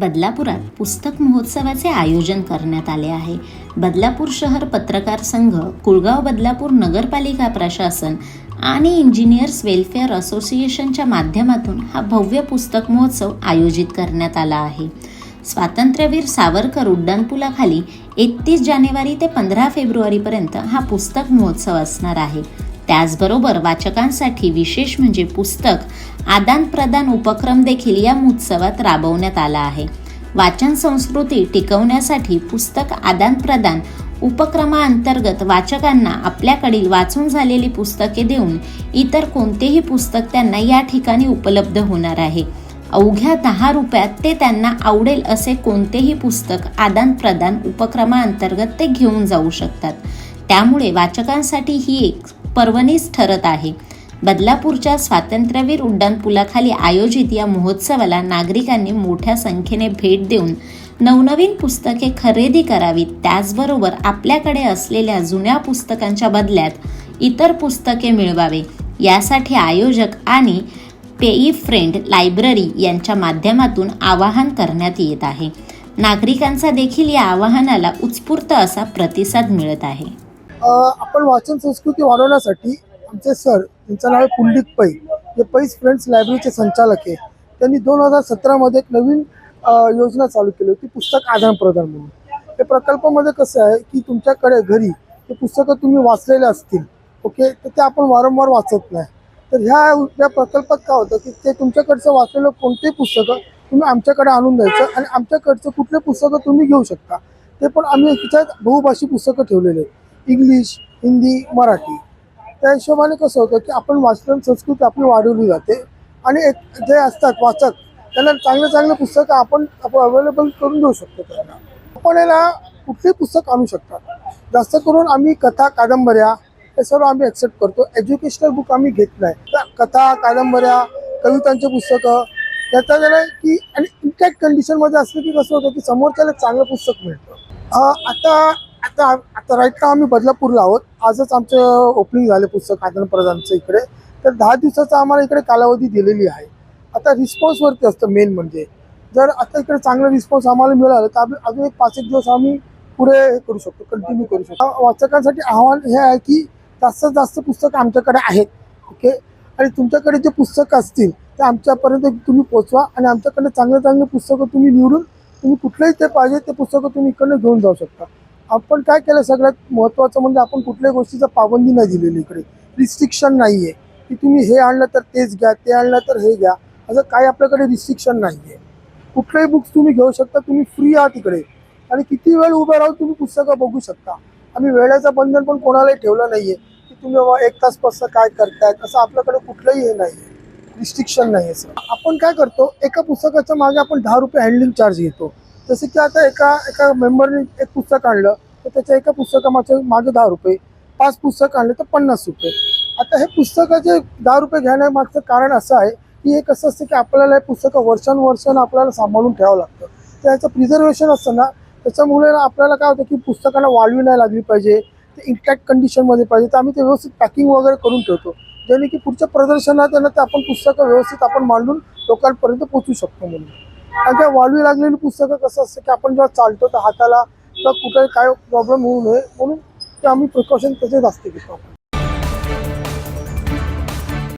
बदलापुरात पुस्तक महोत्सवाचे आयोजन करण्यात आले आहे। बदलापूर शहर पत्रकार संघ, कुळगाव बदलापूर नगरपालिका प्रशासन आणि इंजिनियर्स वेलफेअर असोसिएशनच्या माध्यमातून हा भव्य पुस्तक महोत्सव आयोजित करण्यात आला आहे। स्वातंत्र्यवीर सावरकर उड्डाणपुलाखाली 31 जानेवारी ते 15 फेब्रुवारीपर्यंत हा पुस्तक महोत्सव असणार आहे। त्याचबरोबर वाचकांसाठी विशेष म्हणजे पुस्तक आदान प्रदान उपक्रम देखील या महोत्सवात राबवण्यात आला आहे। वाचन संस्कृती टिकवण्यासाठी पुस्तक आदान प्रदान उपक्रमाअंतर्गत वाचकांना आपल्याकडील वाचून झालेली पुस्तके देऊन इतर कोणतेही पुस्तक त्यांना या ठिकाणी उपलब्ध होणार आहे। अवघ्या 10 रुपयात ते त्यांना आवडेल असे कोणतेही पुस्तक आदान प्रदान उपक्रमाअंतर्गत ते घेऊन जाऊ शकतात। त्यामुळे वाचकांसाठी ही एक पर्वणीच ठरत आहे। बदलापूरच्या स्वातंत्र्यवीर उड्डाणपुलाखाली आयोजित या महोत्सवाला नागरिकांनी मोठ्या संख्येने भेट देऊन नवनवीन पुस्तके खरेदी करावीत। त्याचबरोबर आपल्याकडे असलेल्या जुन्या पुस्तकांच्या बदल्यात इतर पुस्तके मिळवावे यासाठी आयोजक आणि पेई फ्रेंड लायब्ररी यांच्या माध्यमातून आवाहन करण्यात येत आहे। नागरिकांचा देखील या आवाहनाला उत्स्फूर्त असा प्रतिसाद मिळत आहे। आपण वाचन संस्कृती वाढवण्यासाठी आमचे सर, त्यांचं नाव आहे पुंडलिक पै, हे पैस फ्रेंड्स लायब्ररीचे संचालक आहे। त्यांनी 2017 मध्ये एक नवीन योजना चालू केली होती, पुस्तक आदान प्रदान म्हणून। हे प्रकल्पामध्ये कसं आहे की तुमच्याकडे घरी ते पुस्तकं तुम्ही वाचलेले असतील, ओके, तर ते आपण वारंवार वाचत नाही। तर ह्या प्रकल्पात काय होतं की ते तुमच्याकडचं वाचलेलं कोणतेही पुस्तकं तुम्ही आमच्याकडे आणून द्यायचं आणि आमच्याकडचं कुठले पुस्तकं तुम्ही घेऊ शकता। ते पण आम्ही त्याच्यात बहुभाषी पुस्तकं ठेवलेले, इंग्लिश, हिंदी, मराठी। त्या हिशोबाने कसं होतं की आपण वाचन संस्कृती आपली वाढवली जाते आणि एक जे असतात वाचक त्यांना चांगले पुस्तकं आपण अवेलेबल करून देऊ शकतो। त्यांना आपण याला कुठली पुस्तक आणू शकतात। जास्त करून आम्ही कथा, कादंबऱ्या हे सर्व आम्ही ॲक्सेप्ट करतो। एज्युकेशनल बुक आम्ही घेत नाही। कथा, कादंबऱ्या, कवितांचे पुस्तकं त्याचा जरा की आणि इंटॅक्ट कंडिशनमध्ये असलं की कसं होतं की समोरच्याला चांगलं पुस्तक मिळतं। आता राईट ना आम्ही बदलापूरला आहोत। आजच आमचं ओपनिंग झाले पुस्तक आदान प्रदानचं इकडे। तर 10 दिवसाचा आम्हाला इकडे कालावधी दिलेली आहे। आता रिस्पॉन्सवरती असतं मेन म्हणजे, जर आता इकडे चांगला रिस्पॉन्स आम्हाला मिळाला तर आम्ही अजून एक 5-1 दिवस आम्ही पुढे करू शकतो, कंटिन्यू करू शकतो। वाचकांसाठी आव्हान हे आहे की जास्तीत जास्त पुस्तकं आमच्याकडे आहेत, ओके, आणि तुमच्याकडे जे पुस्तकं असतील ते आमच्यापर्यंत तुम्ही पोचवा आणि आमच्याकडे चांगले पुस्तकं तुम्ही निवडून तुम्ही कुठलंही ते पाहिजे ते पुस्तकं तुम्ही इकडनं घेऊन जाऊ शकता। आपण काय केलं, सगळ्यात महत्त्वाचं म्हणजे आपण कुठल्याही गोष्टीचा पाबंदी नाही दिलेली। इकडे रिस्ट्रिक्शन नाही आहे की तुम्ही हे आणलं तर तेच घ्या, ते आणलं तर हे घ्या, असं काही आपल्याकडे रिस्ट्रिक्शन नाही आहे। कुठलेही बुक्स तुम्ही घेऊ शकता, तुम्ही फ्री आहात इकडे आणि किती वेळ उभे राहून तुम्ही पुस्तकं बघू शकता। आम्ही वेळेचं बंधन पण कोणालाही ठेवलं नाही आहे की तुम्ही बाबा 1 तास काय करतायत, असं आपल्याकडे कुठलंही हे नाही आहे, रिस्ट्रिक्शन नाही आहे सर। आपण काय करतो, एका पुस्तकाच्या मागे आपण 10 रुपये हँडलिंग चार्ज घेतो। जसं की आता एका मेंबरने एक पुस्तक आणलं तर त्याच्या एका पुस्तकामागे 10 रुपये, 5 पुस्तकं आणले तर 50 रुपये। आता हे पुस्तकाचे 10 रुपये घेण्यामागचं कारण असं आहे की हे कसं असतं की आपल्याला हे पुस्तकं वर्षानुवर्षानं आपल्याला सांभाळून ठेवावं लागतं। तर याचं प्रिझर्वेशन असतं ना, त्याच्यामुळे आपल्याला काय होतं की पुस्तकाला वाळवी नाही लागली पाहिजे, ते इंटॅक्ट कंडिशनमध्ये पाहिजे। तर आम्ही ते व्यवस्थित पॅकिंग वगैरे करून ठेवतो, जेणे की पुढच्या प्रदर्शनात त्यांना ते आपण पुस्तकं व्यवस्थित आपण मांडून लोकांपर्यंत पोहोचू शकतो म्हणून। कारण का वाळवी लागलेली पुस्तकं कसं असतं की आपण जेव्हा चालतो तर हाताला किंवा कुठे काय प्रॉब्लेम होऊ नये म्हणून ते आम्ही प्रिकॉशन त्याचे जास्त घेतो।